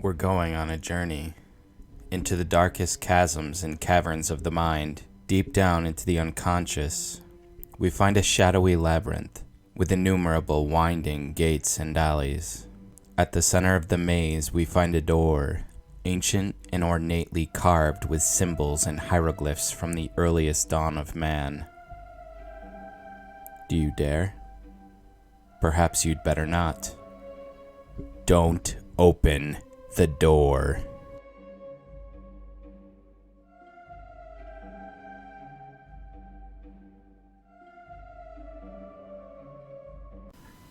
We're going on a journey into the darkest chasms and caverns of the mind, deep down into the unconscious. We find a shadowy labyrinth with innumerable winding gates and alleys. At the center of the maze, we find a door, ancient and ornately carved with symbols and hieroglyphs from the earliest dawn of man. Do you dare? Perhaps you'd better not. Don't open the door.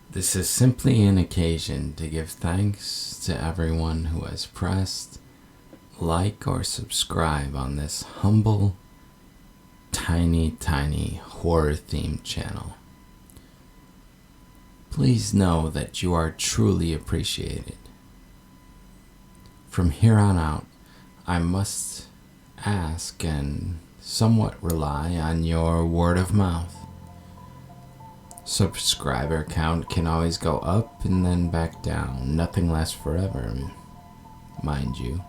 This is simply an occasion to give thanks to everyone who has pressed like or subscribe on this humble, tiny horror-themed channel. Please know that you are truly appreciated. From here on out, I must ask and somewhat rely on your word of mouth. Subscriber count can always go up and then back down. Nothing lasts forever, mind you.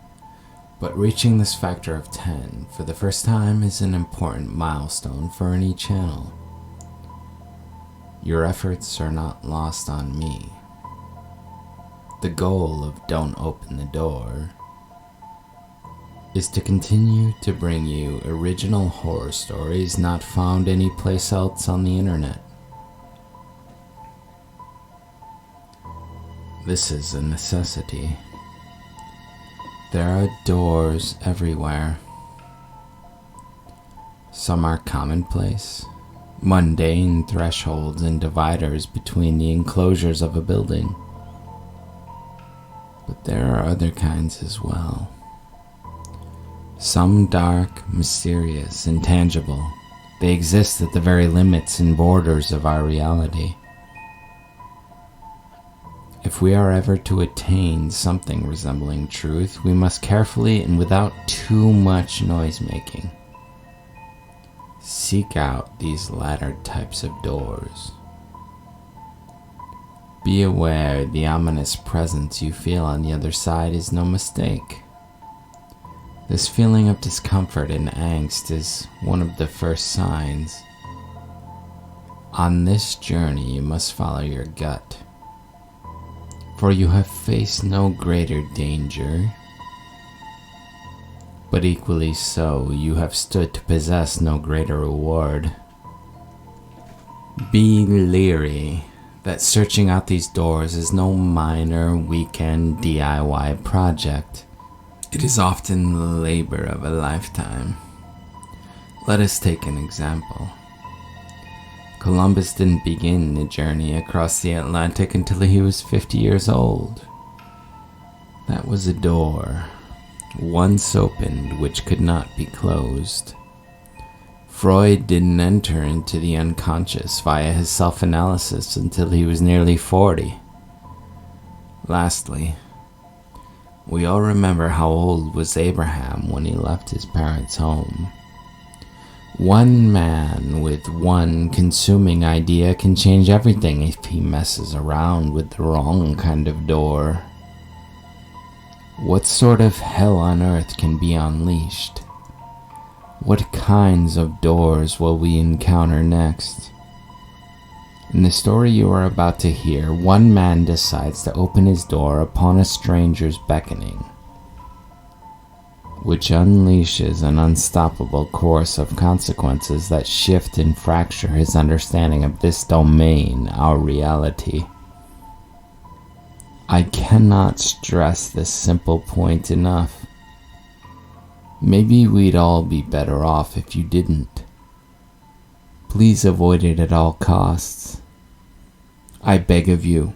But reaching this factor of 10 for the first time is an important milestone for any channel. Your efforts are not lost on me. The goal of Don't Open the Door is to continue to bring you original horror stories not found anyplace else on the internet. This is a necessity. There are doors everywhere. Some are commonplace, mundane thresholds and dividers between the enclosures of a building. But there are other kinds as well. Some dark, mysterious, intangible. They exist at the very limits and borders of our reality. If we are ever to attain something resembling truth, we must carefully and without too much noise-making seek out these latter types of doors. Be aware the ominous presence you feel on the other side is no mistake. This feeling of discomfort and angst is one of the first signs. On this journey, you must follow your gut. For you have faced no greater danger, but equally so, you have stood to possess no greater reward. Be leery that searching out these doors is no minor weekend DIY project. It is often the labor of a lifetime. Let us take an example. Columbus didn't begin the journey across the Atlantic until he was 50 years old. That was a door, once opened, which could not be closed. Freud didn't enter into the unconscious via his self-analysis until he was nearly 40. Lastly, we all remember how old was Abraham when he left his parents' home. One man with one consuming idea can change everything if he messes around with the wrong kind of door. What sort of hell on earth can be unleashed? What kinds of doors will we encounter next? In the story you are about to hear, one man decides to open his door upon a stranger's beckoning, which unleashes an unstoppable course of consequences that shift and fracture his understanding of this domain, our reality. I cannot stress this simple point enough. Maybe we'd all be better off if you didn't. Please avoid it at all costs. I beg of you.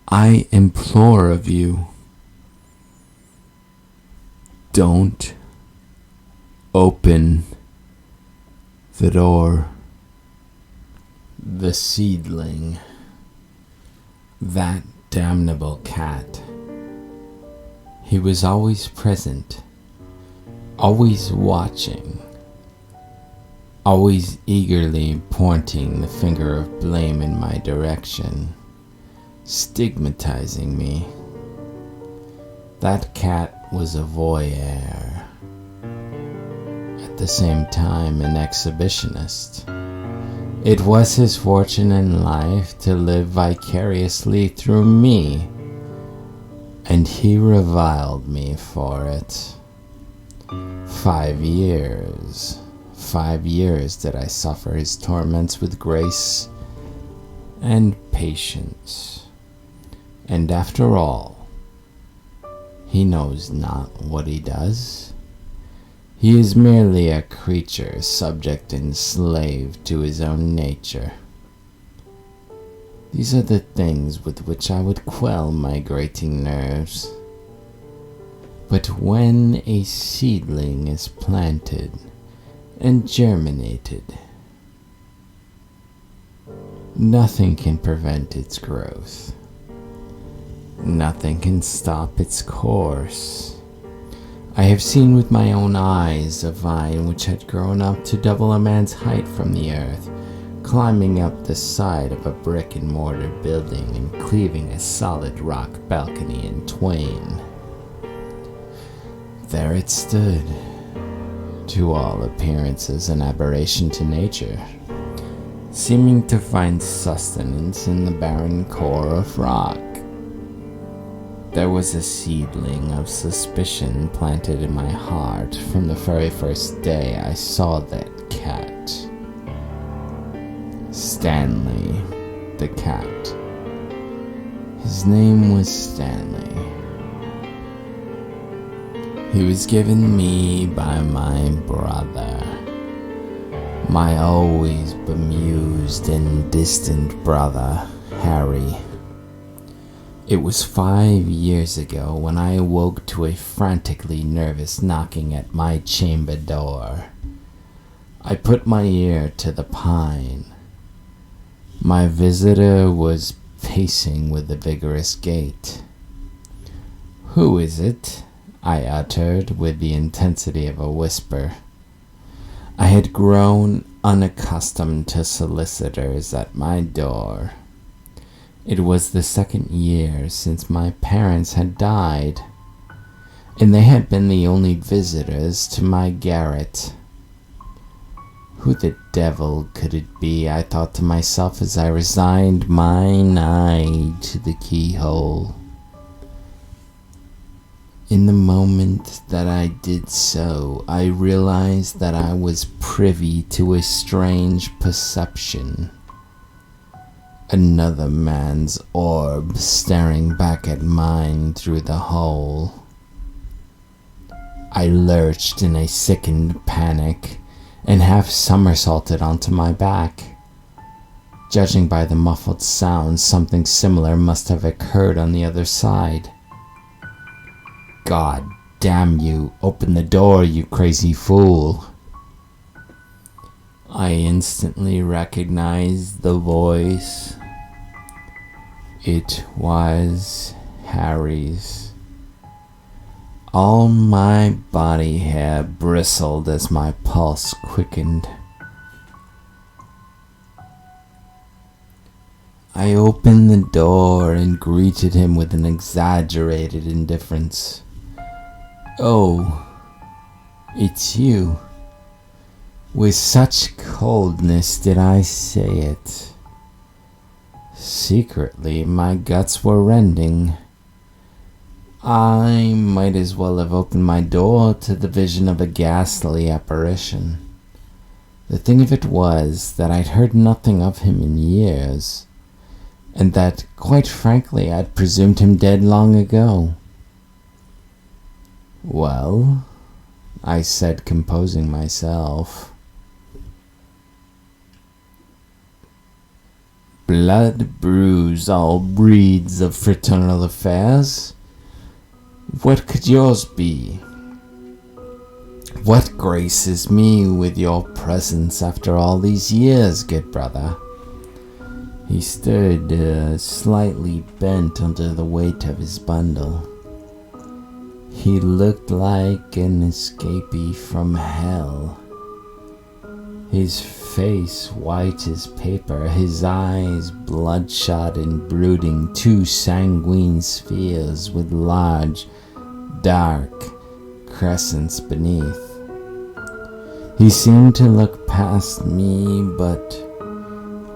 I implore of you. Don't open the door. The Seedling. That damnable cat. He was always present, always watching, always eagerly pointing the finger of blame in my direction, stigmatizing me. That cat was a voyeur, at the same time an exhibitionist. It was his fortune in life to live vicariously through me, and he reviled me for it. 5 years did I suffer his torments with grace and patience, and after all, he knows not what he does. He is merely a creature subject and slave to his own nature. These are the things with which I would quell my grating nerves. But when a seedling is planted and germinated, nothing can prevent its growth. Nothing can stop its course. I have seen with my own eyes a vine which had grown up to double a man's height from the earth, climbing up the side of a brick and mortar building and cleaving a solid rock balcony in twain. There it stood, to all appearances an aberration to nature, seeming to find sustenance in the barren core of rock. There was a seedling of suspicion planted in my heart from the very first day I saw that cat. Stanley, the cat. His name was Stanley. He was given me by my brother, my always bemused and distant brother, Harry. It was 5 years ago when I awoke to a frantically nervous knocking at my chamber door. I put my ear to the pine. My visitor was pacing with a vigorous gait. "Who is it?" I uttered with the intensity of a whisper. I had grown unaccustomed to solicitors at my door. It was the 2nd year since my parents had died, and they had been the only visitors to my garret. Who the devil could it be, I thought to myself as I resigned mine eye to the keyhole. In the moment that I did so, I realized that I was privy to a strange perception. Another man's orb staring back at mine through the hole. I lurched in a sickened panic and half somersaulted onto my back. Judging by the muffled sound, something similar must have occurred on the other side. "God damn you, open the door, you crazy fool." I instantly recognized the voice. It was Harry's. All my body hair bristled as my pulse quickened. I opened the door and greeted him with an exaggerated indifference. "Oh, it's you." With such coldness did I say it. Secretly, my guts were rending. I might as well have opened my door to the vision of a ghastly apparition. The thing of it was that I'd heard nothing of him in years, and that, quite frankly, I'd presumed him dead long ago. "Well," I said, composing myself. "Blood brews all breeds of fraternal affairs. What could yours be? What graces me with your presence after all these years, good brother?" He stood slightly bent under the weight of his bundle. He looked like an escapee from hell. His face white as paper, his eyes bloodshot and brooding, two sanguine spheres with large, dark crescents beneath. He seemed to look past me, but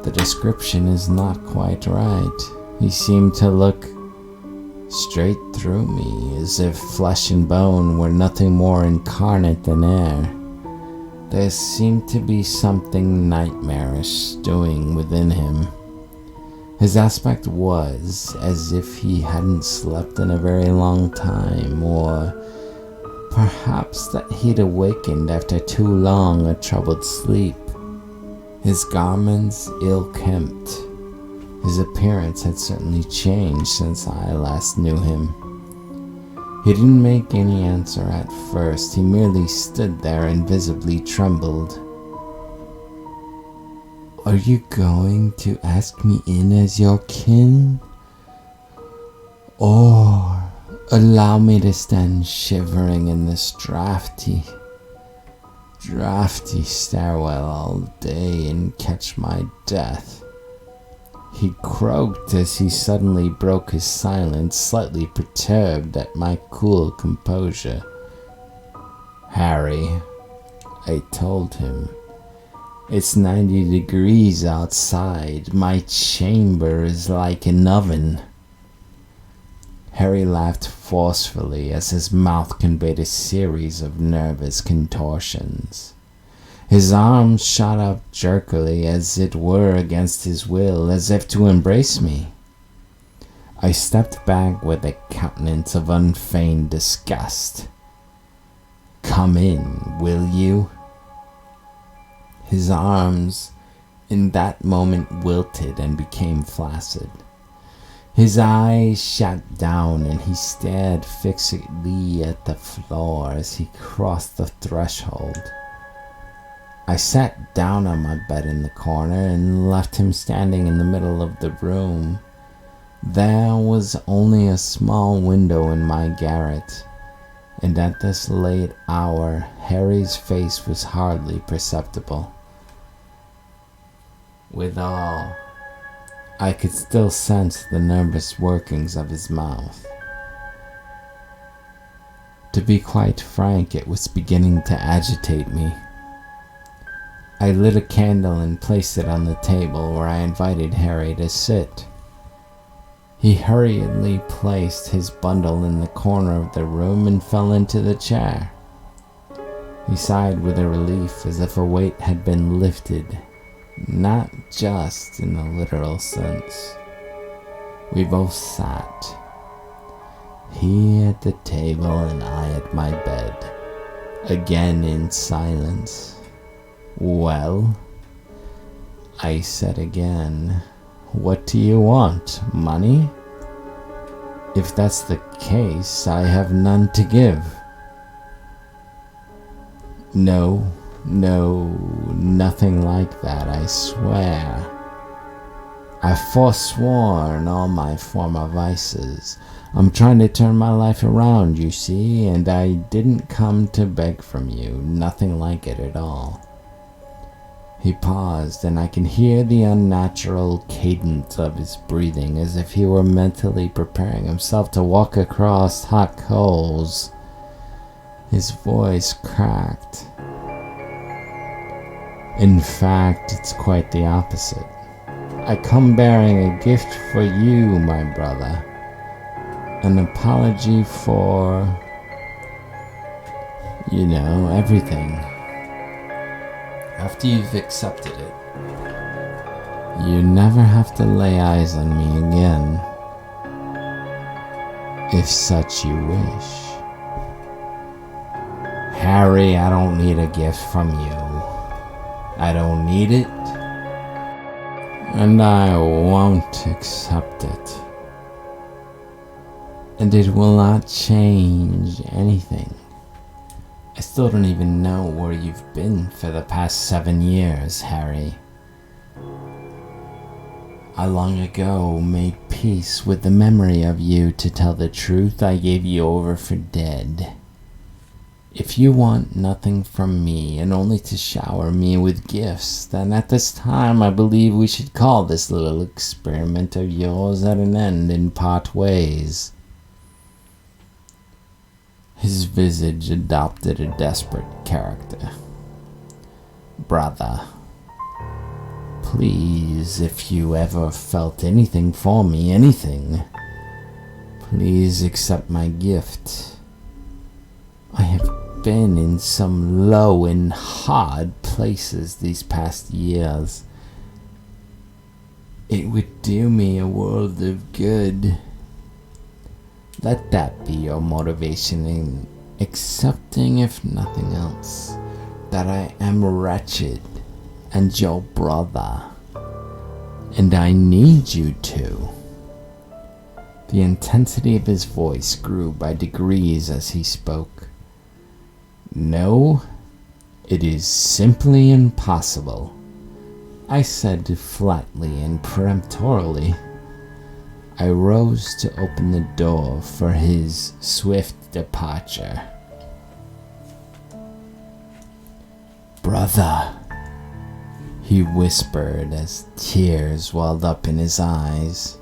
the description is not quite right. He seemed to look straight through me, as if flesh and bone were nothing more incarnate than air. There seemed to be something nightmarish stewing within him. His aspect was as if he hadn't slept in a very long time, or perhaps that he'd awakened after too long a troubled sleep. His garments ill-kempt. His appearance had certainly changed since I last knew him. He didn't make any answer at first. He merely stood there and visibly trembled. "Are you going to ask me in as your kin? Or allow me to stand shivering in this drafty stairwell all day and catch my death?" He croaked as he suddenly broke his silence, slightly perturbed at my cool composure. "Harry," I told him, "it's 90 degrees outside. My chamber is like an oven." Harry laughed forcefully as his mouth conveyed a series of nervous contortions. His arms shot up jerkily, as it were against his will, as if to embrace me. I stepped back with a countenance of unfeigned disgust. "Come in, will you?" His arms in that moment wilted and became flaccid. His eyes shut down and he stared fixedly at the floor as he crossed the threshold. I sat down on my bed in the corner and left him standing in the middle of the room. There was only a small window in my garret, and at this late hour Harry's face was hardly perceptible. Withal, I could still sense the nervous workings of his mouth. To be quite frank, it was beginning to agitate me. I lit a candle and placed it on the table where I invited Harry to sit. He hurriedly placed his bundle in the corner of the room and fell into the chair. He sighed with a relief, as if a weight had been lifted, not just in the literal sense. We both sat, he at the table and I at my bed, again in silence. "Well," I said again, "what do you want? Money? If that's the case, I have none to give." No, nothing like that, I swear. I've forsworn all my former vices. I'm trying to turn my life around, you see, and I didn't come to beg from you. Nothing like it at all. He paused, and I can hear the unnatural cadence of his breathing, as if he were mentally preparing himself to walk across hot coals. His voice cracked. "In fact, it's quite the opposite. I come bearing a gift for you, my brother. An apology for, everything. After you've accepted it, you never have to lay eyes on me again, if such you wish." "Harry, I don't need a gift from you. I don't need it, and I won't accept it. And it will not change anything. I still don't even know where you've been for the past 7 years, Harry. I long ago made peace with the memory of you. To tell the truth, I gave you over for dead. If you want nothing from me and only to shower me with gifts, then at this time I believe we should call this little experiment of yours at an end and part ways." His visage adopted a desperate character. Brother, please, if you ever felt anything for me, anything, please accept my gift. I have been in some low and hard places these past years. It would do me a world of good. Let that be your motivation in accepting, if nothing else, that I am wretched and your brother, and I need you to. The intensity of his voice grew by degrees as he spoke. No, it is simply impossible, I said flatly and peremptorily. I rose to open the door for his swift departure. Brother, he whispered as tears welled up in his eyes.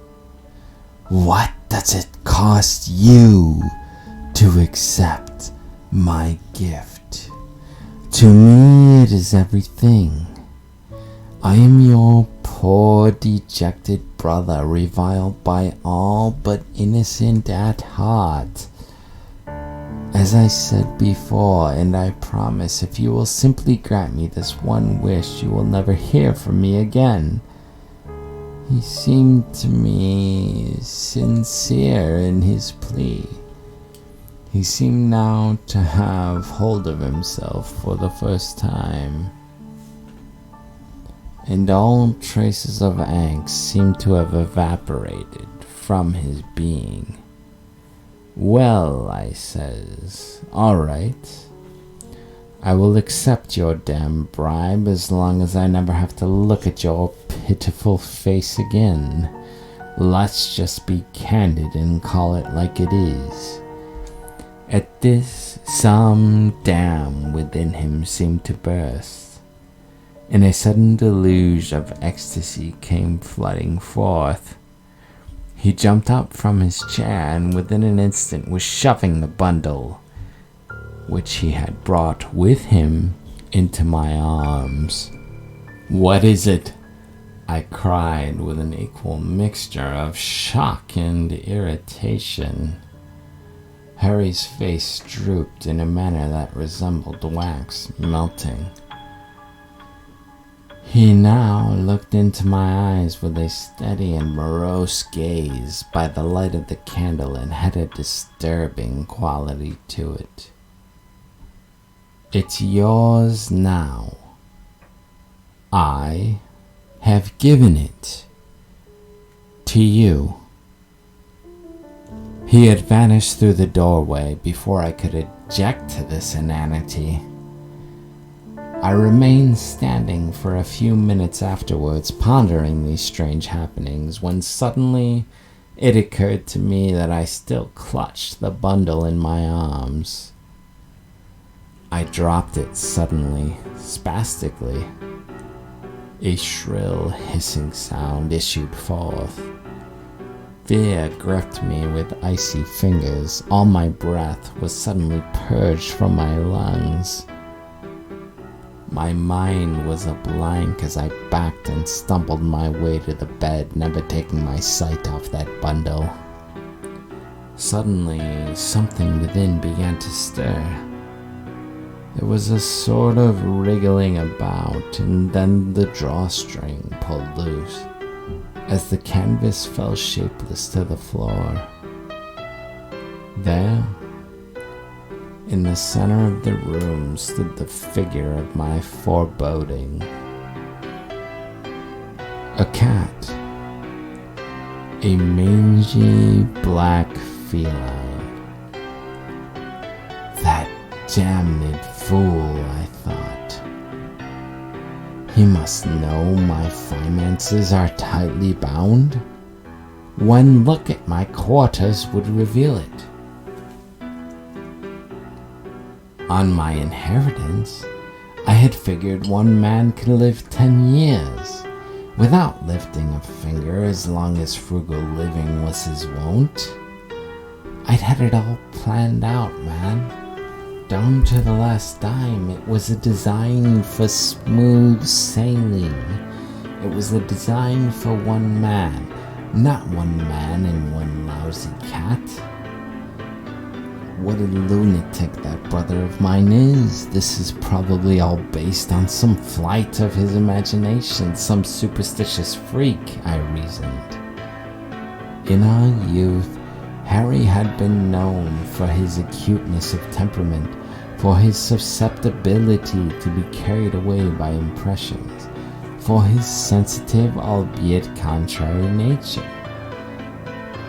What does it cost you to accept my gift? To me it is everything. I am your poor dejected brother, reviled by all but innocent at heart. As I said before, and I promise, if you will simply grant me this one wish, you will never hear from me again. He seemed to me sincere in his plea. He seemed now to have hold of himself for the first time, and all traces of angst seemed to have evaporated from his being. Well, I says, all right. I will accept your damn bribe as long as I never have to look at your pitiful face again. Let's just be candid and call it like it is. At this, some dam within him seemed to burst, and a sudden deluge of ecstasy came flooding forth. He jumped up from his chair and within an instant was shoving the bundle, which he had brought with him, into my arms. What is it? I cried with an equal mixture of shock and irritation. Harry's face drooped in a manner that resembled wax melting. He now looked into my eyes with a steady and morose gaze by the light of the candle and had a disturbing quality to it. It's yours now. I have given it to you. He had vanished through the doorway before I could object to this inanity. I remained standing for a few minutes afterwards, pondering these strange happenings, when suddenly it occurred to me that I still clutched the bundle in my arms. I dropped it suddenly, spastically. A shrill hissing sound issued forth. Fear gripped me with icy fingers. All my breath was suddenly purged from my lungs. My mind was a blank as I backed and stumbled my way to the bed, never taking my sight off that bundle. Suddenly, something within began to stir. There was a sort of wriggling about, and then the drawstring pulled loose, as the canvas fell shapeless to the floor. There, in the center of the room, stood the figure of my foreboding. A cat. A mangy black feline. That damned fool, I thought. He must know my finances are tightly bound. One look at my quarters would reveal it. On my inheritance, I had figured one man could live 10 years without lifting a finger as long as frugal living was his wont. I'd had it all planned out, man. Down to the last dime, it was a design for smooth sailing. It was a design for one man, not one man and one lousy cat. What a lunatic that brother of mine is. This is probably all based on some flight of his imagination, some superstitious freak, I reasoned. In our youth, Harry had been known for his acuteness of temperament, for his susceptibility to be carried away by impressions, for his sensitive, albeit contrary nature.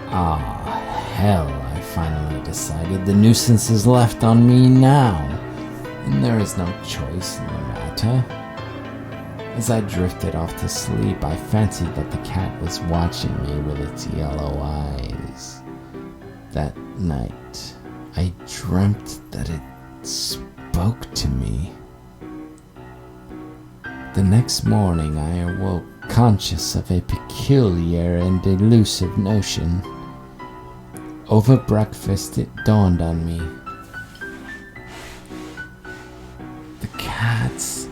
Hell, I finally decided. The nuisance is left on me now, and there is no choice in the matter. As I drifted off to sleep, I fancied that the cat was watching me with its yellow eyes. That night, I dreamt that it spoke to me. The next morning, I awoke conscious of a peculiar and elusive notion. Over breakfast, it dawned on me. The cat's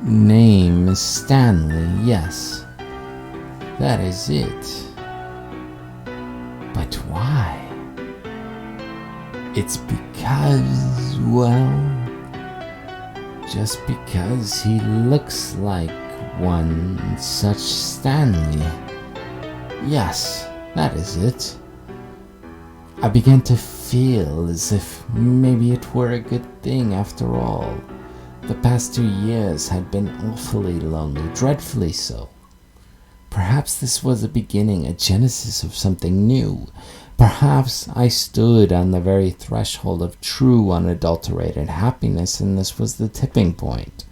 name is Stanley, yes. That is it. But why? It's because, well, just because he looks like one such Stanley. Yes, that is it. I began to feel as if maybe it were a good thing after all. The past 2 years had been awfully lonely, dreadfully so. Perhaps this was a beginning, a genesis of something new. Perhaps I stood on the very threshold of true, unadulterated happiness, and this was the tipping point.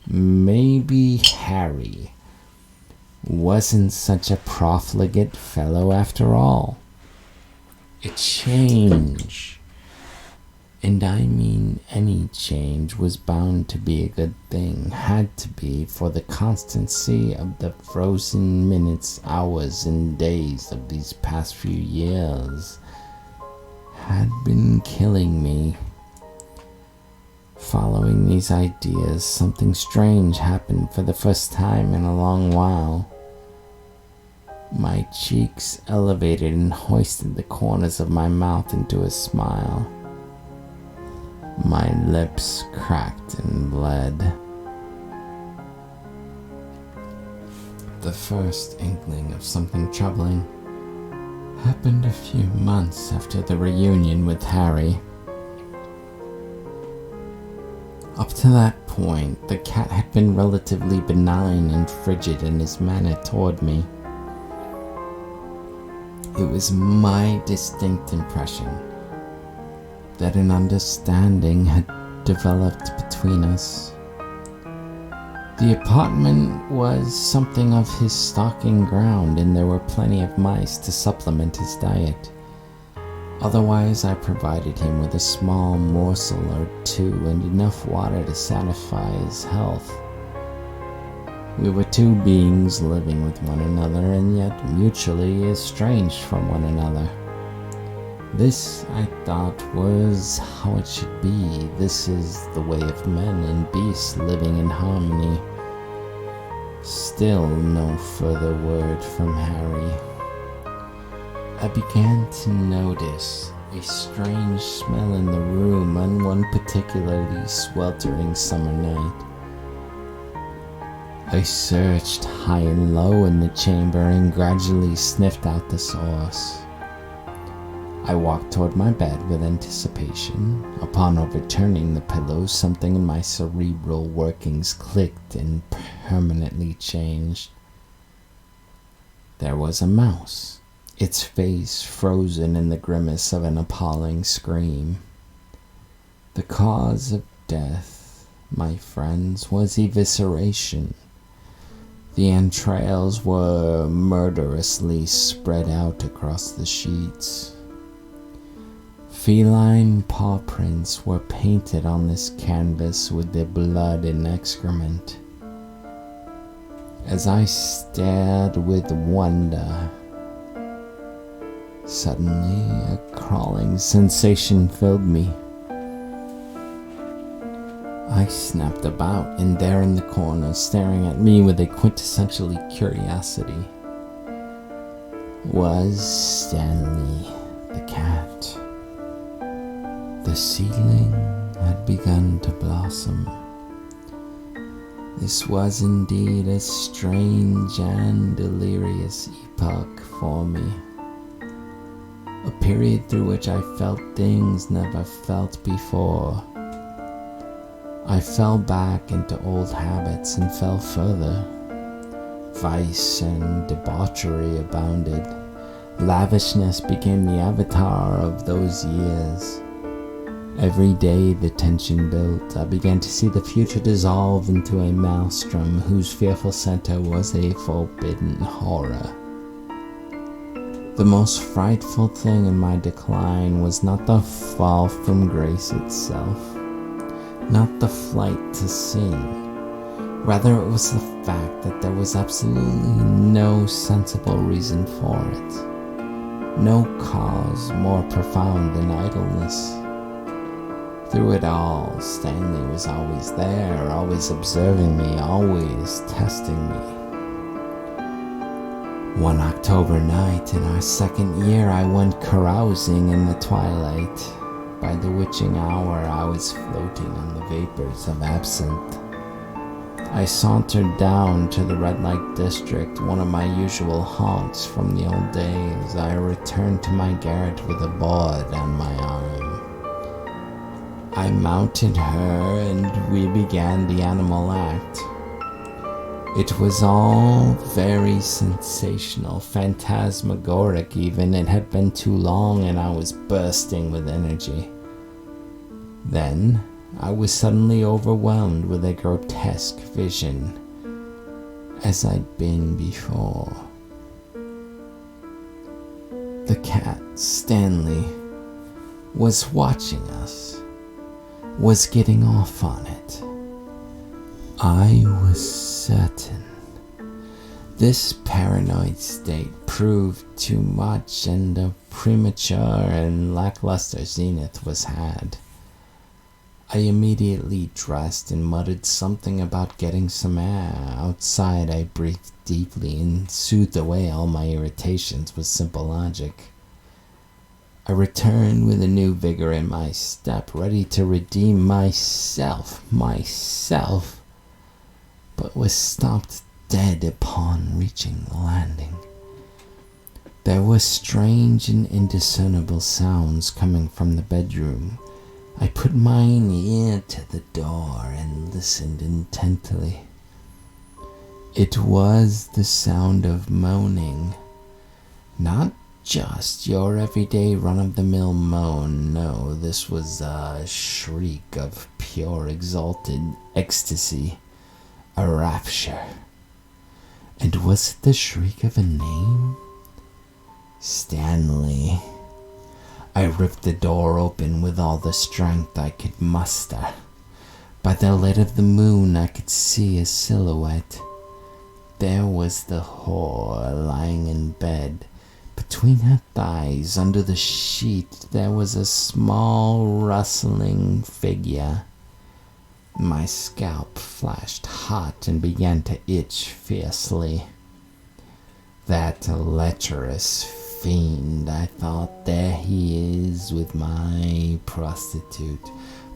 Maybe Harry wasn't such a profligate fellow after all. A change, and I mean any change, was bound to be a good thing, had to be, for the constancy of the frozen minutes, hours, and days of these past few years had been killing me. Following these ideas, something strange happened for the first time in a long while. My cheeks elevated and hoisted the corners of my mouth into a smile. My lips cracked and bled. The first inkling of something troubling happened a few months after the reunion with Harry. Up to that point, the cat had been relatively benign and frigid in his manner toward me. It was my distinct impression that an understanding had developed between us. The apartment was something of his stocking ground, and there were plenty of mice to supplement his diet. Otherwise, I provided him with a small morsel or two and enough water to satisfy his health. We were two beings living with one another and yet mutually estranged from one another. This, I thought, was how it should be. This is the way of men and beasts living in harmony. Still no further word from Harry. I began to notice a strange smell in the room on one particularly sweltering summer night. I searched high and low in the chamber and gradually sniffed out the source. I walked toward my bed with anticipation. Upon overturning the pillows, something in my cerebral workings clicked and permanently changed. There was a mouse, its face frozen in the grimace of an appalling scream. The cause of death, my friends, was evisceration. The entrails were murderously spread out across the sheets. Feline paw prints were painted on this canvas with their blood and excrement. As I stared with wonder, Suddenly, a crawling sensation filled me. I snapped about, and there in the corner, staring at me with a quintessentially curiosity, was Stanley the cat. The seedling had begun to blossom. This was indeed a strange and delirious epoch for me. A period through which I felt things never felt before. I fell back into old habits and fell further. Vice and debauchery abounded. Lavishness became the avatar of those years. Every day the tension built. I began to see the future dissolve into a maelstrom whose fearful center was a forbidden horror. The most frightful thing in my decline was not the fall from grace itself, not the flight to sin. Rather, it was the fact that there was absolutely no sensible reason for it, no cause more profound than idleness. Through it all, Stanley was always there, always observing me, always testing me. One October night in our second year, I went carousing in the twilight. By the witching hour, I was floating on the vapors of absinthe. I sauntered down to the red light district, one of my usual haunts from the old days. I returned to my garret with a board on my arm. I mounted her and we began the animal act. It was all very sensational, phantasmagoric even. It had been too long and I was bursting with energy. Then I was suddenly overwhelmed with a grotesque vision, as I'd been before. The cat, Stanley, was watching us, was getting off on it. I was certain. This paranoid state proved too much, and a premature and lackluster zenith was had. I immediately dressed and muttered something about getting some air. Outside, I breathed deeply and soothed away all my irritations with simple logic. I returned with a new vigor in my step, ready to redeem myself, but was stopped dead upon reaching the landing. There were strange and indiscernible sounds coming from the bedroom. I put mine ear to the door and listened intently. It was the sound of moaning. Not just your everyday run-of-the-mill moan. No, this was a shriek of pure exalted ecstasy, a rapture. And was it the shriek of a name? Stanley. I ripped the door open with all the strength I could muster. By the light of the moon, I could see a silhouette. There was the whore lying in bed. Between her thighs, under the sheet, there was a small, rustling figure. My scalp flashed hot and began to itch fiercely. That lecherous fiend, I thought, there he is with my prostitute,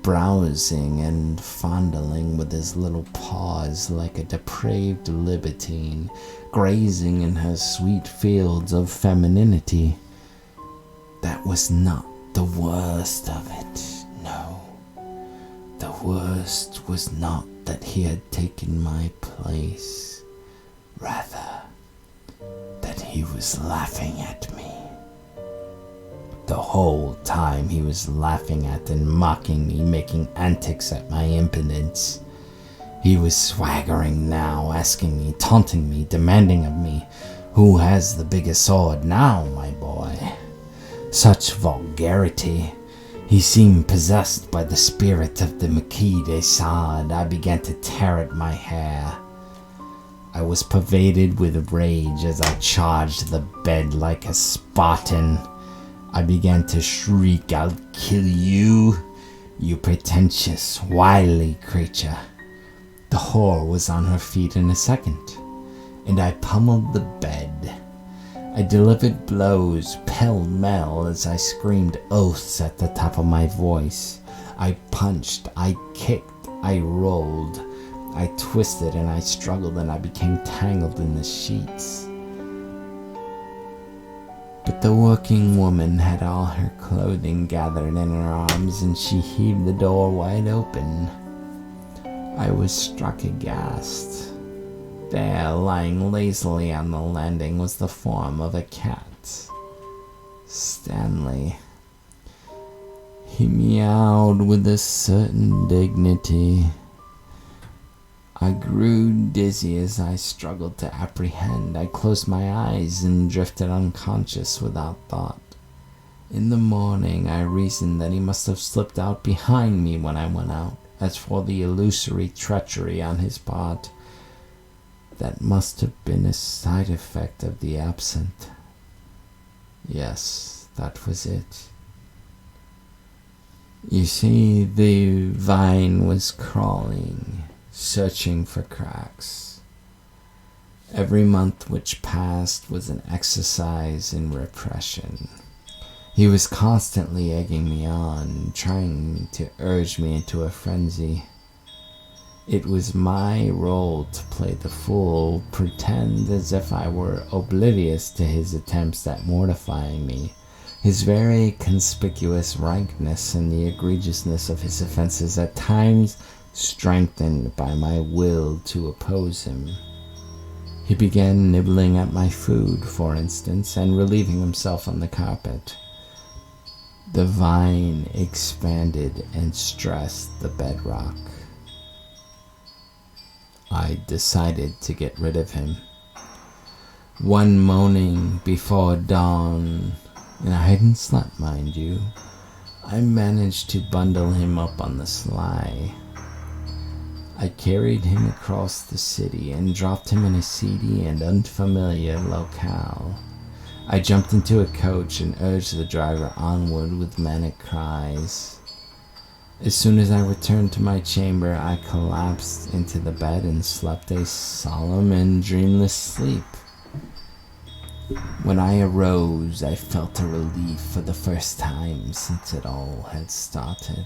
browsing and fondling with his little paws like a depraved libertine, grazing in her sweet fields of femininity. That was not the worst of it, no. The worst was not that he had taken my place, rather that he was laughing at me. The whole time he was laughing at and mocking me, making antics at my impudence. He was swaggering now, asking me, taunting me, demanding of me, who has the biggest sword now, my boy? Such vulgarity. He seemed possessed by the spirit of the Marquis de Sade. I began to tear at my hair. I was pervaded with rage as I charged the bed like a Spartan. I began to shriek, "I'll kill you, you pretentious, wily creature." The whore was on her feet in a second, and I pummeled the bed. I delivered blows pell-mell as I screamed oaths at the top of my voice. I punched, I kicked, I rolled, I twisted and I struggled, and I became tangled in the sheets. But the working woman had all her clothing gathered in her arms, and she heaved the door wide open. I was struck aghast. There, lying lazily on the landing, was the form of a cat. Stanley. He meowed with a certain dignity. I grew dizzy as I struggled to apprehend. I closed my eyes and drifted unconscious without thought. In the morning, I reasoned that he must have slipped out behind me when I went out. As for the illusory treachery on his part, that must have been a side effect of the absinthe. Yes, that was it. You see, the vine was crawling, searching for cracks. Every month which passed was an exercise in repression. He was constantly egging me on, trying to urge me into a frenzy. It was my role to play the fool, pretend as if I were oblivious to his attempts at mortifying me, his very conspicuous rankness and the egregiousness of his offenses, at times strengthened by my will to oppose him. He began nibbling at my food, for instance, and relieving himself on the carpet. The vine expanded and stressed the bedrock. I decided to get rid of him. One morning before dawn, and I hadn't slept, mind you, I managed to bundle him up on the sly. I carried him across the city and dropped him in a seedy and unfamiliar locale. I jumped into a coach and urged the driver onward with manic cries. As soon as I returned to my chamber, I collapsed into the bed and slept a solemn and dreamless sleep. When I arose, I felt a relief for the first time since it all had started.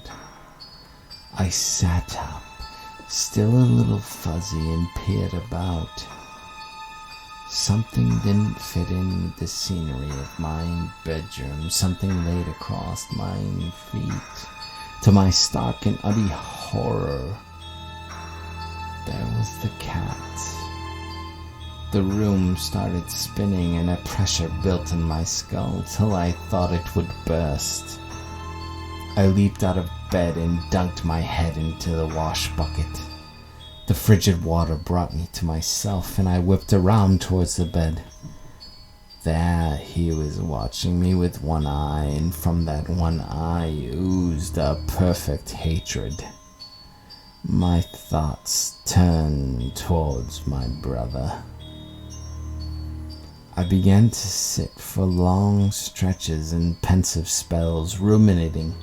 I sat up, still a little fuzzy, and peered about. Something didn't fit in with the scenery of my bedroom. Something laid across my feet. To my stark and utter horror, there was the cat. The room started spinning and a pressure built in my skull till I thought it would burst. I leaped out of bed and dunked my head into the wash bucket. The frigid water brought me to myself, and I whipped around towards the bed. There he was watching me with one eye, and from that one eye oozed a perfect hatred. My thoughts turned towards my brother. I began to sit for long stretches in pensive spells, ruminating,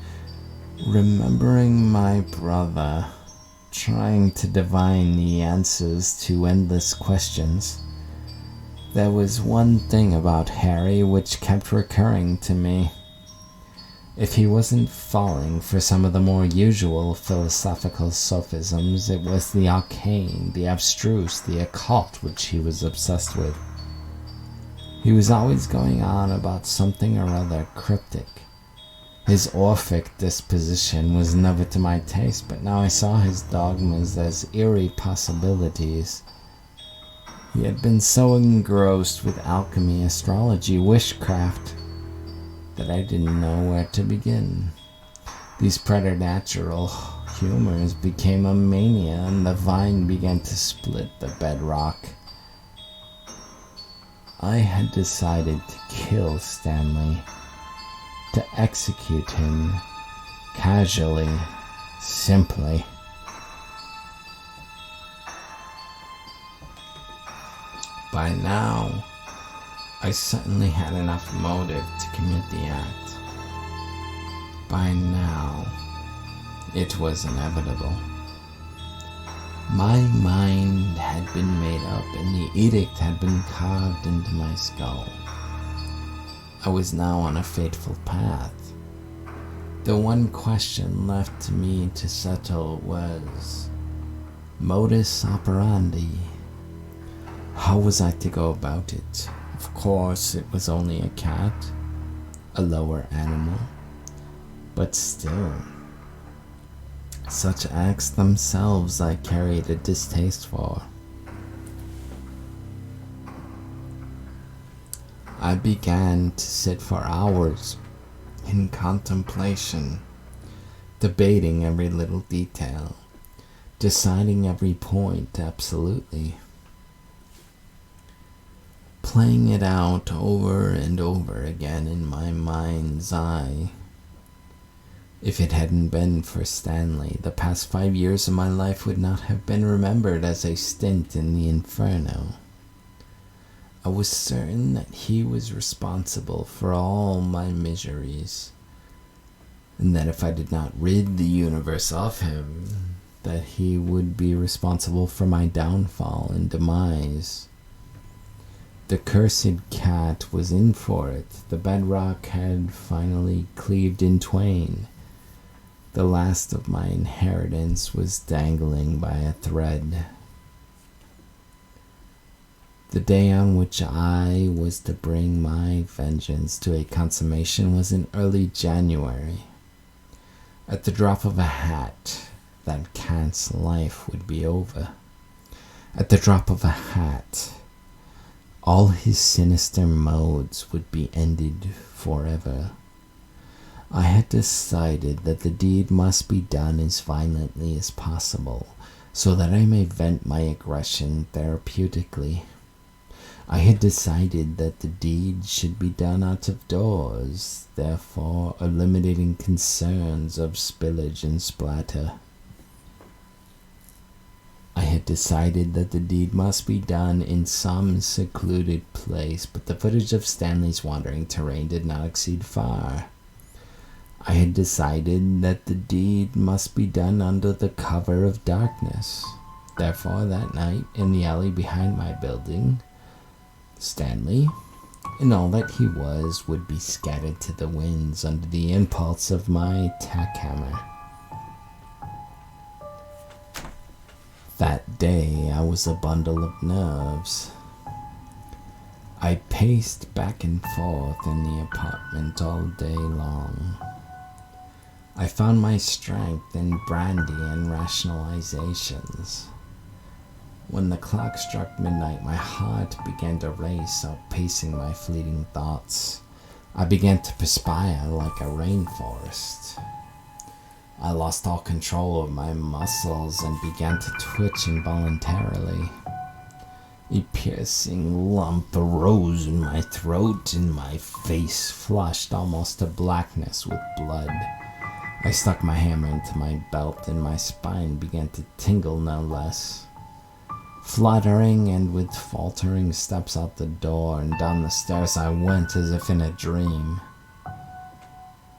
remembering my brother, trying to divine the answers to endless questions. There was one thing about Harry which kept recurring to me. If he wasn't falling for some of the more usual philosophical sophisms, it was the arcane, the abstruse, the occult which he was obsessed with. He was always going on about something or other cryptic. His Orphic disposition was never to my taste, but now I saw his dogmas as eerie possibilities. He had been so engrossed with alchemy, astrology, witchcraft, that I didn't know where to begin. These preternatural humors became a mania, and the vine began to split the bedrock. I had decided to kill Stanley, to execute him casually, simply. By now, I certainly had enough motive to commit the act. By now, it was inevitable. My mind had been made up and the edict had been carved into my skull. I was now on a fateful path. The one question left to me to settle was modus operandi. How was I to go about it? Of course, it was only a cat, a lower animal, but still. Such acts themselves I carried a distaste for. I began to sit for hours in contemplation, debating every little detail, deciding every point absolutely, playing it out over and over again in my mind's eye. If it hadn't been for Stanley, the past 5 years of my life would not have been remembered as a stint in the inferno. I was certain that he was responsible for all my miseries, and that if I did not rid the universe of him, that he would be responsible for my downfall and demise. The cursed cat was in for it. The bedrock had finally cleaved in twain. The last of my inheritance was dangling by a thread. The day on which I was to bring my vengeance to a consummation was in early January. At the drop of a hat, that cat's life would be over. At the drop of a hat, all his sinister modes would be ended forever. I had decided that the deed must be done as violently as possible, so that I may vent my aggression therapeutically. I had decided that the deed should be done out of doors, therefore eliminating concerns of spillage and splatter. I had decided that the deed must be done in some secluded place, but the footage of Stanley's wandering terrain did not exceed far. I had decided that the deed must be done under the cover of darkness. Therefore, that night, in the alley behind my building, Stanley, and all that he was, would be scattered to the winds under the impulse of my tack hammer. That day, I was a bundle of nerves. I paced back and forth in the apartment all day long. I found my strength in brandy and rationalizations. When the clock struck midnight, my heart began to race, outpacing my fleeting thoughts. I began to perspire like a rainforest. I lost all control of my muscles and began to twitch involuntarily. A piercing lump arose in my throat, and my face flushed almost to blackness with blood. I stuck my hammer into my belt, and my spine began to tingle no less. Fluttering and with faltering steps out the door and down the stairs I went as if in a dream.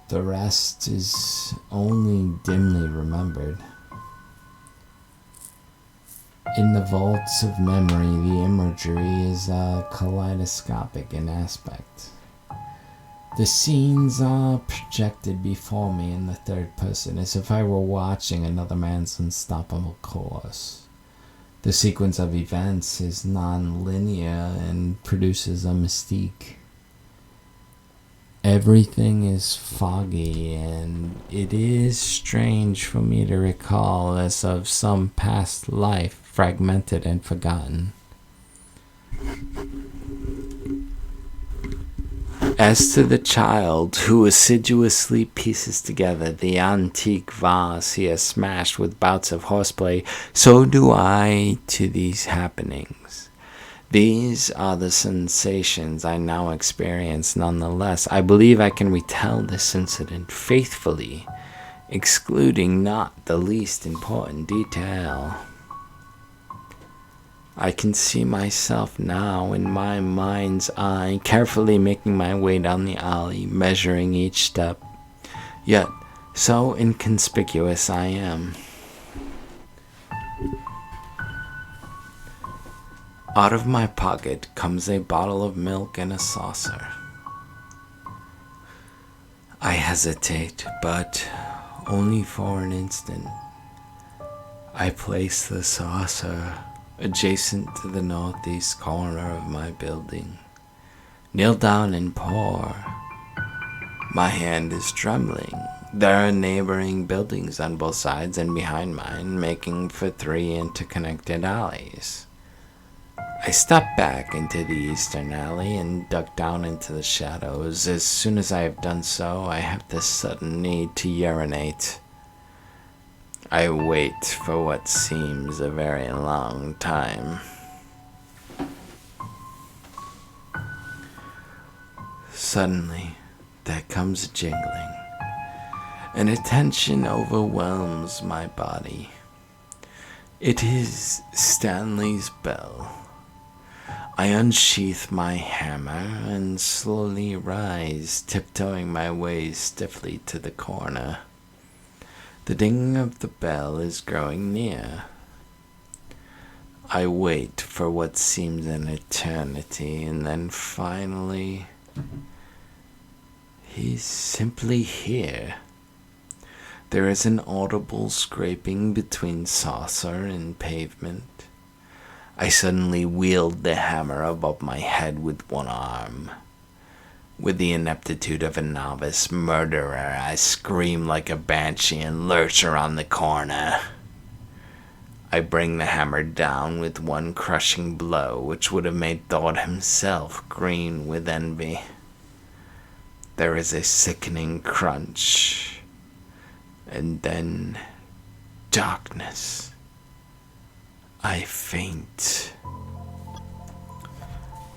The rest is only dimly remembered. In the vaults of memory, the imagery is kaleidoscopic in aspect. The scenes are projected before me in the third person, as if I were watching another man's unstoppable course. The sequence of events is non-linear and produces a mystique. Everything is foggy, and it is strange for me to recall as of some past life, fragmented and forgotten. As to the child who assiduously pieces together the antique vase he has smashed with bouts of horseplay, so do I to these happenings. These are the sensations I now experience nonetheless. I believe I can retell this incident faithfully, excluding not the least important detail. I can see myself now in my mind's eye, carefully making my way down the alley, measuring each step. Yet So inconspicuous I am. Out of my pocket comes a bottle of milk and a saucer. I hesitate, but only for an instant. I place the saucer adjacent to the northeast corner of my building. Kneel down and pour. My hand is trembling. There are neighboring buildings on both sides and behind mine, making for 3 interconnected alleys. I step back into the eastern alley and duck down into the shadows. As soon as I have done so, I have this sudden need to urinate. I wait for what seems a very long time. Suddenly, there comes a jingling, and a tension overwhelms my body. It is Stanley's bell. I unsheath my hammer and slowly rise, tiptoeing my way stiffly to the corner. The ding of the bell is growing near. I wait for what seems an eternity, and then finally, he's simply here. There is an audible scraping between saucer and pavement. I suddenly wield the hammer above my head with one arm. With the ineptitude of a novice murderer, I scream like a banshee and lurch around the corner. I bring the hammer down with one crushing blow, which would have made Thor himself green with envy. There is a sickening crunch, and then darkness. I faint.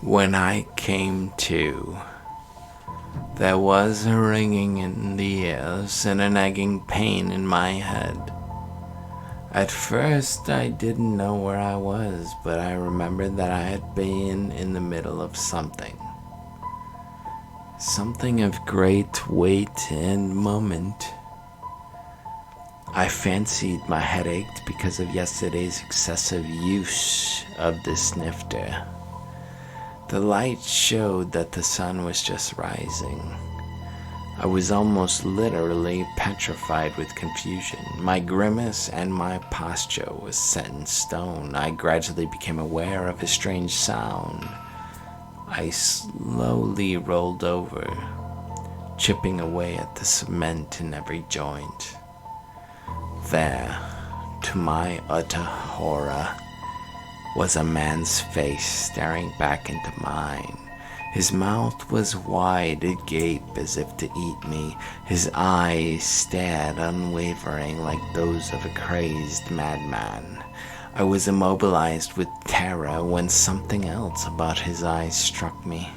When I came to, there was a ringing in the ears and a nagging pain in my head. At first, I didn't know where I was, but I remembered that I had been in the middle of something. Something of great weight and moment. I fancied my head ached because of yesterday's excessive use of the snifter. The light showed that the sun was just rising. I was almost literally petrified with confusion. My grimace and my posture was set in stone. I gradually became aware of a strange sound. I slowly rolled over, chipping away at the cement in every joint. There, to my utter horror, was a man's face staring back into mine. His mouth was wide agape as if to eat me. His eyes stared unwavering like those of a crazed madman. I was immobilized with terror when something else about his eyes struck me.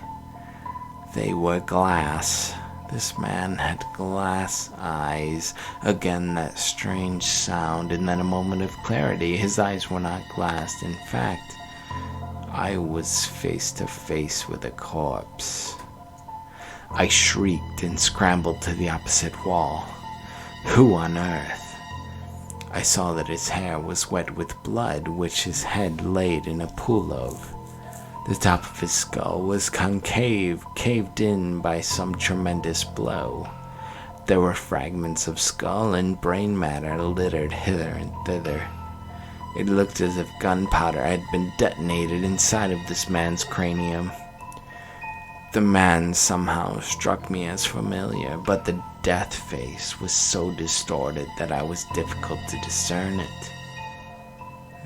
They were glass. This man had glass eyes. Again that strange sound, and then a moment of clarity. His eyes were not glassed. In fact, I was face to face with a corpse. I shrieked and scrambled to the opposite wall. Who on earth? I saw that his hair was wet with blood, which his head laid in a pool of. The top of his skull was concave, caved in by some tremendous blow. There were fragments of skull and brain matter littered hither and thither. It looked as if gunpowder had been detonated inside of this man's cranium. The man somehow struck me as familiar, but the death face was so distorted that I was difficult to discern it.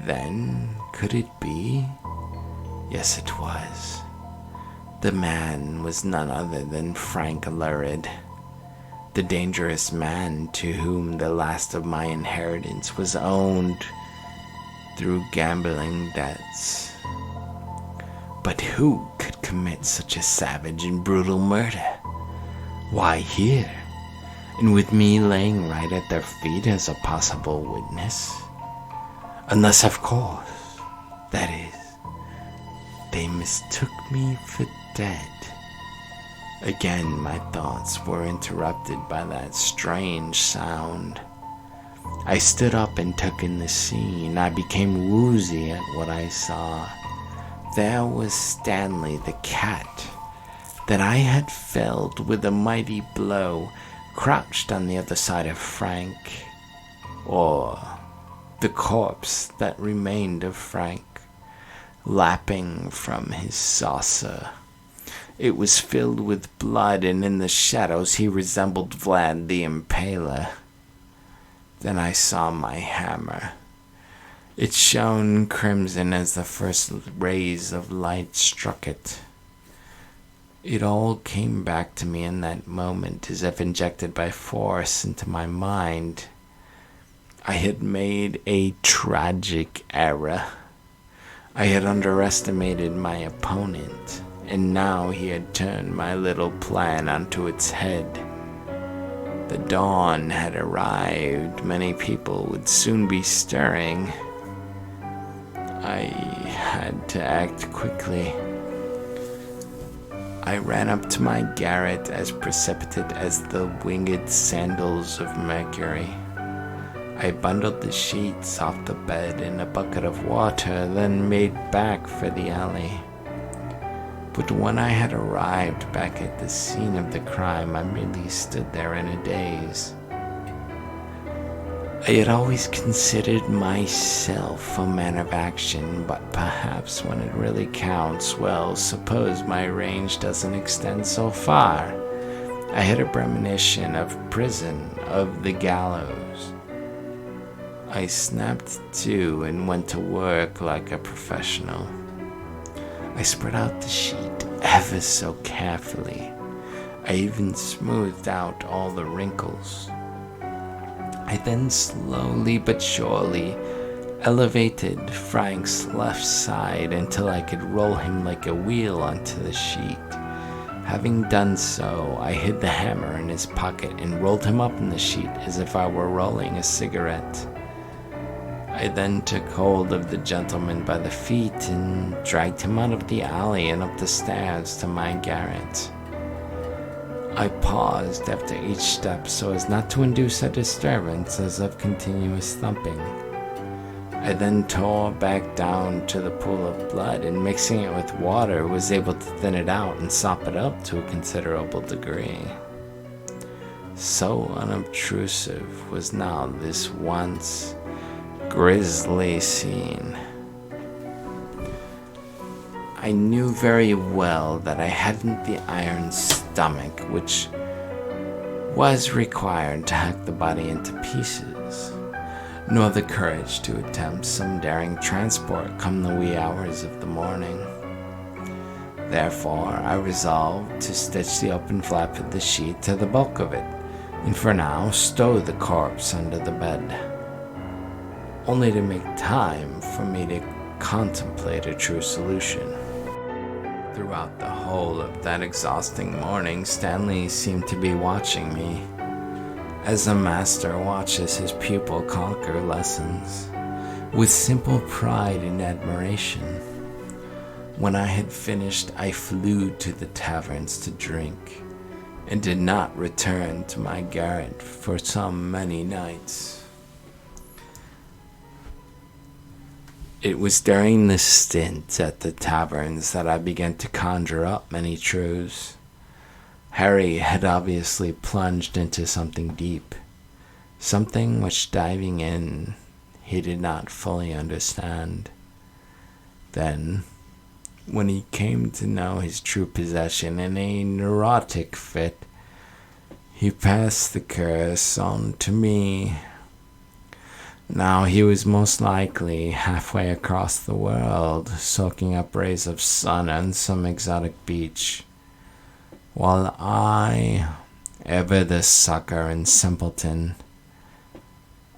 Then, could it be? Yes, it was. The man was none other than Frank Lurid, the dangerous man to whom the last of my inheritance was owned through gambling debts. But who could commit such a savage and brutal murder? Why here? And with me laying right at their feet as a possible witness? Unless, of course, that is, they mistook me for dead. Again, my thoughts were interrupted by that strange sound. I stood up and took in the scene. I became woozy at what I saw. There was Stanley the cat that I had felled with a mighty blow, crouched on the other side of Frank, or the corpse that remained of Frank, lapping from his saucer. It was filled with blood, and in the shadows he resembled Vlad the Impaler. Then I saw my hammer. It shone crimson as the first rays of light struck it. It all came back to me in that moment, as if injected by force into my mind. I had made a tragic error. I had underestimated my opponent, and now he had turned my little plan onto its head. The dawn had arrived. Many people would soon be stirring. I had to act quickly. I ran up to my garret as precipitate as the winged sandals of Mercury. I bundled the sheets off the bed in a bucket of water, then made back for the alley. But when I had arrived back at the scene of the crime, I merely stood there in a daze. I had always considered myself a man of action, but perhaps when it really counts, well, suppose my range doesn't extend so far. I had a premonition of prison, of the gallows. I snapped to and went to work like a professional. I spread out the sheet ever so carefully. I even smoothed out all the wrinkles. I then slowly but surely elevated Frank's left side until I could roll him like a wheel onto the sheet. Having done so, I hid the hammer in his pocket and rolled him up in the sheet as if I were rolling a cigarette. I then took hold of the gentleman by the feet and dragged him out of the alley and up the stairs to my garret. I paused after each step so as not to induce a disturbance as of continuous thumping. I then tore back down to the pool of blood and, mixing it with water, was able to thin it out and sop it up to a considerable degree. So unobtrusive was now this once grisly scene. I knew very well that I hadn't the iron stomach which was required to hack the body into pieces, nor the courage to attempt some daring transport come the wee hours of the morning. Therefore, I resolved to stitch the open flap of the sheet to the bulk of it, and for now stow the corpse under the bed, only to make time for me to contemplate a true solution. Throughout the whole of that exhausting morning, Stanley seemed to be watching me, as a master watches his pupil conquer lessons, with simple pride and admiration. When I had finished, I flew to the taverns to drink, and did not return to my garret for some many nights. It was during this stint at the taverns that I began to conjure up many truths. Harry had obviously plunged into something deep, something which, diving in, he did not fully understand. Then, when he came to know his true possession in a neurotic fit, he passed the curse on to me. Now he was most likely halfway across the world, soaking up rays of sun on some exotic beach, while I, ever the sucker and simpleton,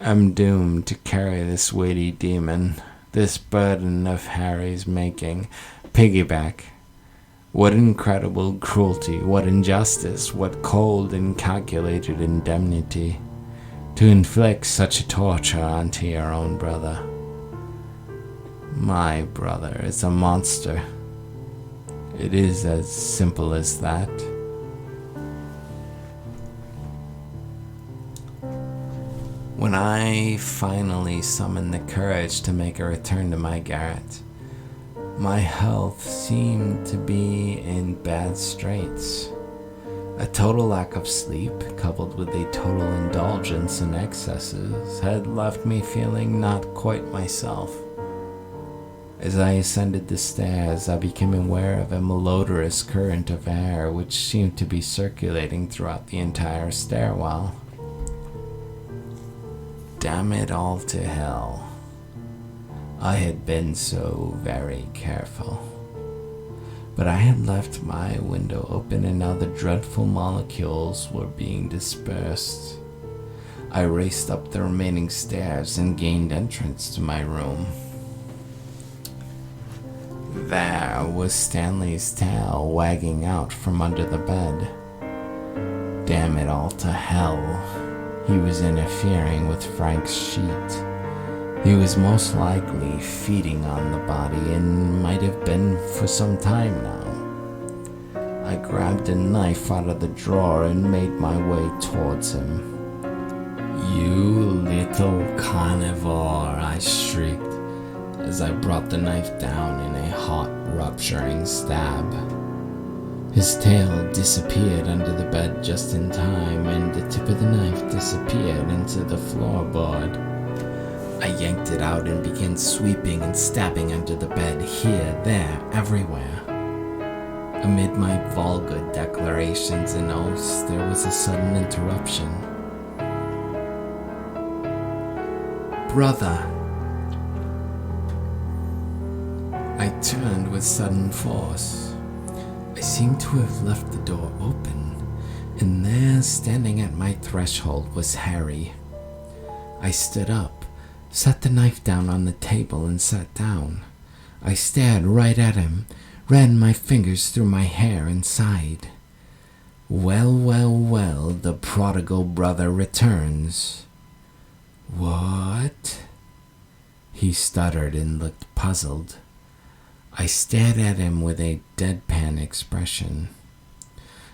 am doomed to carry this weighty demon, this burden of Harry's making, piggyback. What incredible cruelty, what injustice, what cold and calculated indemnity, to inflict such a torture onto your own brother. My brother is a monster. It is as simple as that. When I finally summoned the courage to make a return to my garret, my health seemed to be in bad straits. A total lack of sleep, coupled with a total indulgence in excesses, had left me feeling not quite myself. As I ascended the stairs, I became aware of a malodorous current of air which seemed to be circulating throughout the entire stairwell. Damn it all to hell. I had been so very careful. But I had left my window open and now the dreadful molecules were being dispersed. I raced up the remaining stairs and gained entrance to my room. There was Stanley's tail wagging out from under the bed. Damn it all to hell. He was interfering with Frank's sheet. He was most likely feeding on the body and might have been for some time now. I grabbed a knife out of the drawer and made my way towards him. "You little carnivore," I shrieked as I brought the knife down in a hot, rupturing stab. His tail disappeared under the bed just in time, and the tip of the knife disappeared into the floorboard. I yanked it out and began sweeping and stabbing under the bed, here, there, everywhere. Amid my vulgar declarations and oaths, there was a sudden interruption. "Brother!" I turned with sudden force. I seemed to have left the door open, and there, standing at my threshold, was Harry. I stood up, set the knife down on the table, and sat down. I stared right at him, ran my fingers through my hair, and sighed. "Well, well, well, the prodigal brother returns." "What?" He stuttered and looked puzzled. I stared at him with a deadpan expression.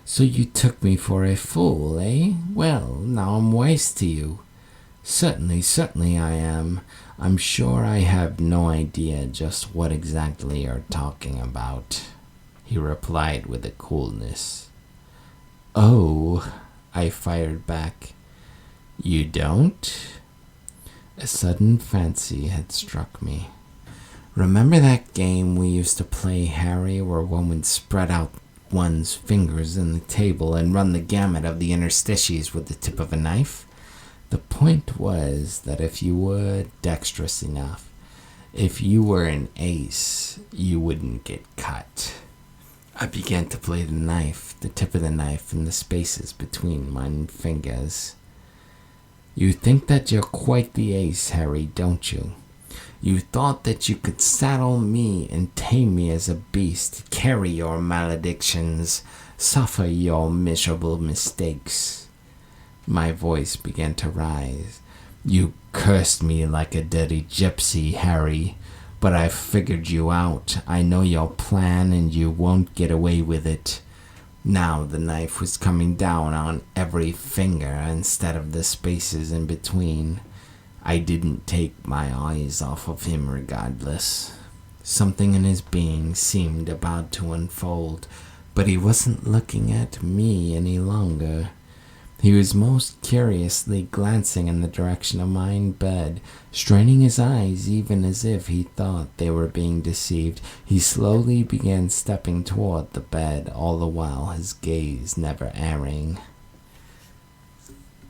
"So you took me for a fool, eh? Well, now I'm wise to you." Certainly I am. I'm sure I have no idea just what exactly you're talking about," he replied with a coolness. "Oh," I fired back. "You don't?" A sudden fancy had struck me. Remember that game we used to play, Harry, where one would spread out one's fingers on the table and run the gamut of the interstices with the tip of a knife? The point was that if you were dexterous enough, if you were an ace, you wouldn't get cut. I began to play the knife, the tip of the knife, and the spaces between my fingers. "You think that you're quite the ace, Harry, don't you? You thought that you could saddle me and tame me as a beast, carry your maledictions, suffer your miserable mistakes." My voice began to rise. "You cursed me like a dirty gypsy, Harry, but I've figured you out. I know your plan and you won't get away with it." Now the knife was coming down on every finger instead of the spaces in between. I didn't take my eyes off of him regardless. Something in his being seemed about to unfold, but he wasn't looking at me any longer. He was most curiously glancing in the direction of my bed, straining his eyes even as if he thought they were being deceived. He slowly began stepping toward the bed, all the while his gaze never erring.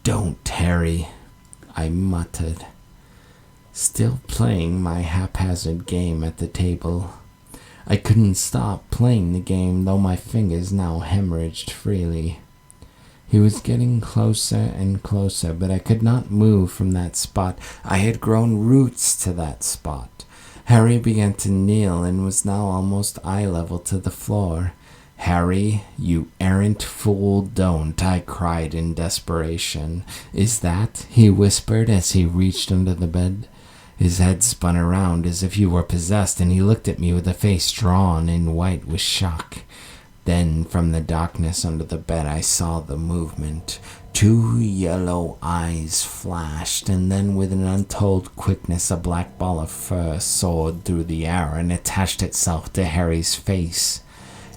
"Don't, Harry," I muttered, still playing my haphazard game at the table. I couldn't stop playing the game, though my fingers now hemorrhaged freely. He was getting closer and closer, but I could not move from that spot. I had grown roots to that spot. Harry began to kneel and was now almost eye level to the floor. "Harry, you errant fool, don't," I cried in desperation. "Is that?" he whispered as he reached under the bed. His head spun around as if he were possessed, and he looked at me with a face drawn and white with shock. Then, from the darkness under the bed, I saw the movement. 2 yellow eyes flashed, and then with an untold quickness a black ball of fur soared through the air and attached itself to Harry's face.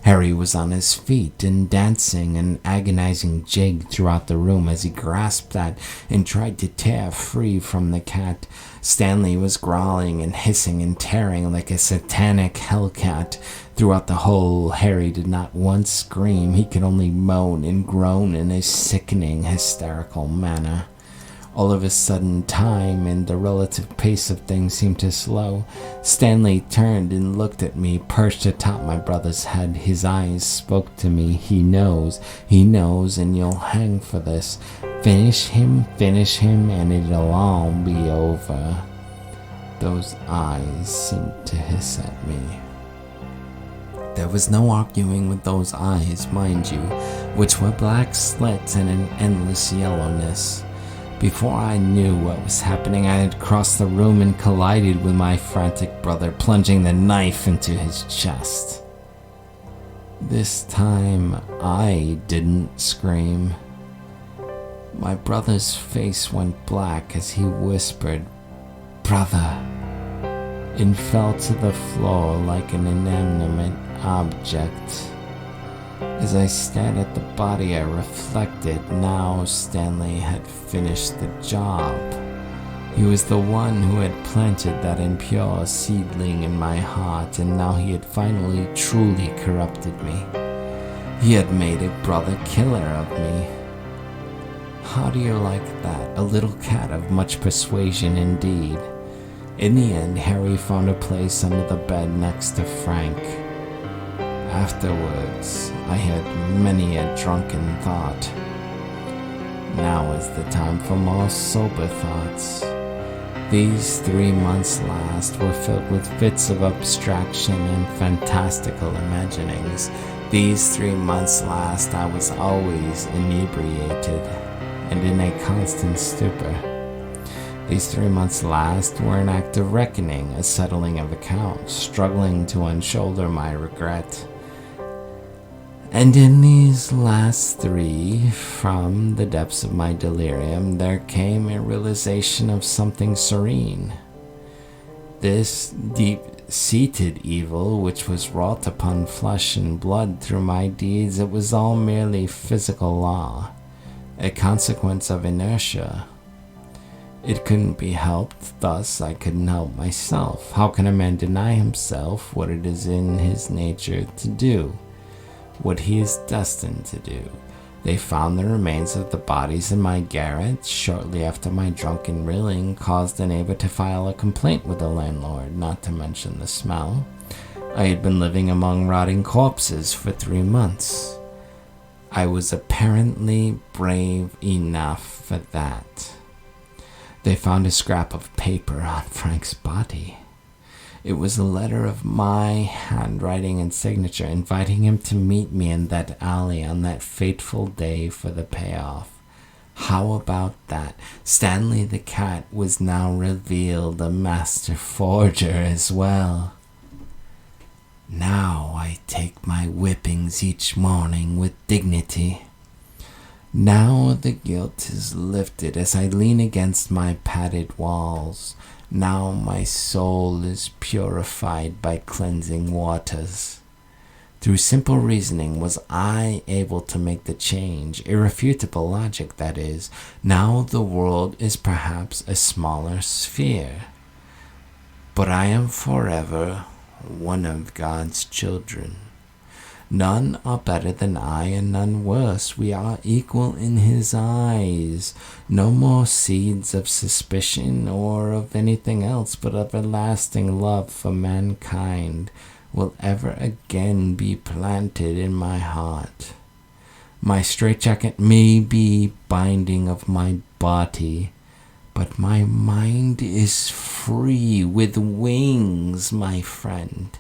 Harry was on his feet and dancing an agonizing jig throughout the room as he grasped at and tried to tear free from the cat. Stanley was growling and hissing and tearing like a satanic hellcat. Throughout the whole, Harry did not once scream. He could only moan and groan in a sickening, hysterical manner. All of a sudden, time and the relative pace of things seemed to slow. Stanley turned and looked at me, perched atop my brother's head. His eyes spoke to me. He knows, and you'll hang for this. Finish him, and it'll all be over. Those eyes seemed to hiss at me. There was no arguing with those eyes, mind you, which were black slits and an endless yellowness. Before I knew what was happening, I had crossed the room and collided with my frantic brother, plunging the knife into his chest. This time, I didn't scream. My brother's face went black as he whispered, "Brother," and fell to the floor like an inanimate object. As I stared at the body, I reflected, now Stanley had finished the job. He was the one who had planted that impure seedling in my heart, and now he had finally truly corrupted me. He had made a brother killer of me. How do you like that? A little cat of much persuasion indeed. In the end, Harry found a place under the bed next to Frank. Afterwards, I had many a drunken thought. Now is the time for more sober thoughts. These 3 months last were filled with fits of abstraction and fantastical imaginings. These 3 months last I was always inebriated and in a constant stupor. These 3 months last were an act of reckoning, a settling of accounts, struggling to unshoulder my regret. And in these last 3, from the depths of my delirium, there came a realization of something serene. This deep-seated evil which was wrought upon flesh and blood through my deeds, it was all merely physical law, a consequence of inertia. It couldn't be helped, thus I couldn't help myself. How can a man deny himself what it is in his nature to do? What he is destined to do? They found the remains of the bodies in my garret. Shortly after my drunken reeling caused a neighbor to file a complaint with the landlord, not to mention the smell. I had been living among rotting corpses for 3 months. I was apparently brave enough for that. They found a scrap of paper on Frank's body. It was a letter of my handwriting and signature, inviting him to meet me in that alley on that fateful day for the payoff. How about that? Stanley the cat was now revealed a master forger as well. Now I take my whippings each morning with dignity. Now the guilt is lifted as I lean against my padded walls. Now my soul is purified by cleansing waters. Through simple reasoning was I able to make the change, irrefutable logic that is. Now the world is perhaps a smaller sphere, but I am forever one of God's children. None are better than I, and none worse. We are equal in his eyes. No more seeds of suspicion or of anything else but everlasting love for mankind will ever again be planted in my heart. My straitjacket may be binding of my body, but my mind is free with wings, my friend.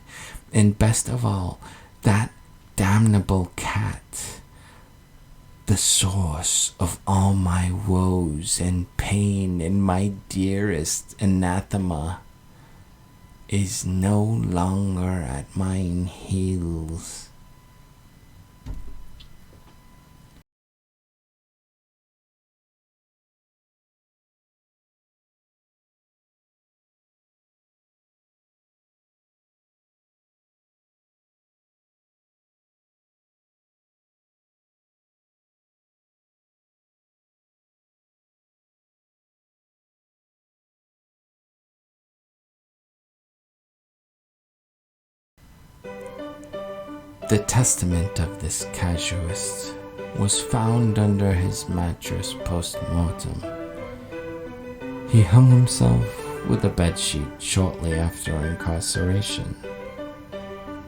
And best of all, that damnable cat, the source of all my woes and pain and my dearest anathema, is no longer at mine heels. The testament of this casuist was found under his mattress post-mortem. He hung himself with a bedsheet shortly after incarceration.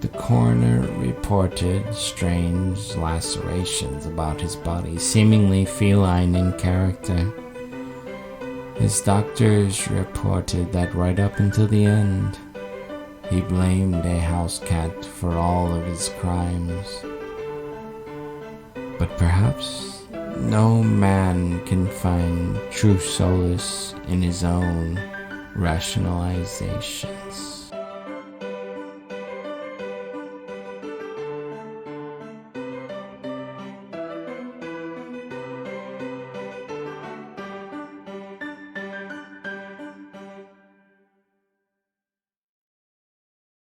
The coroner reported strange lacerations about his body, seemingly feline in character. His doctors reported that right up until the end, he blamed a house cat for all of his crimes. But perhaps no man can find true solace in his own rationalizations.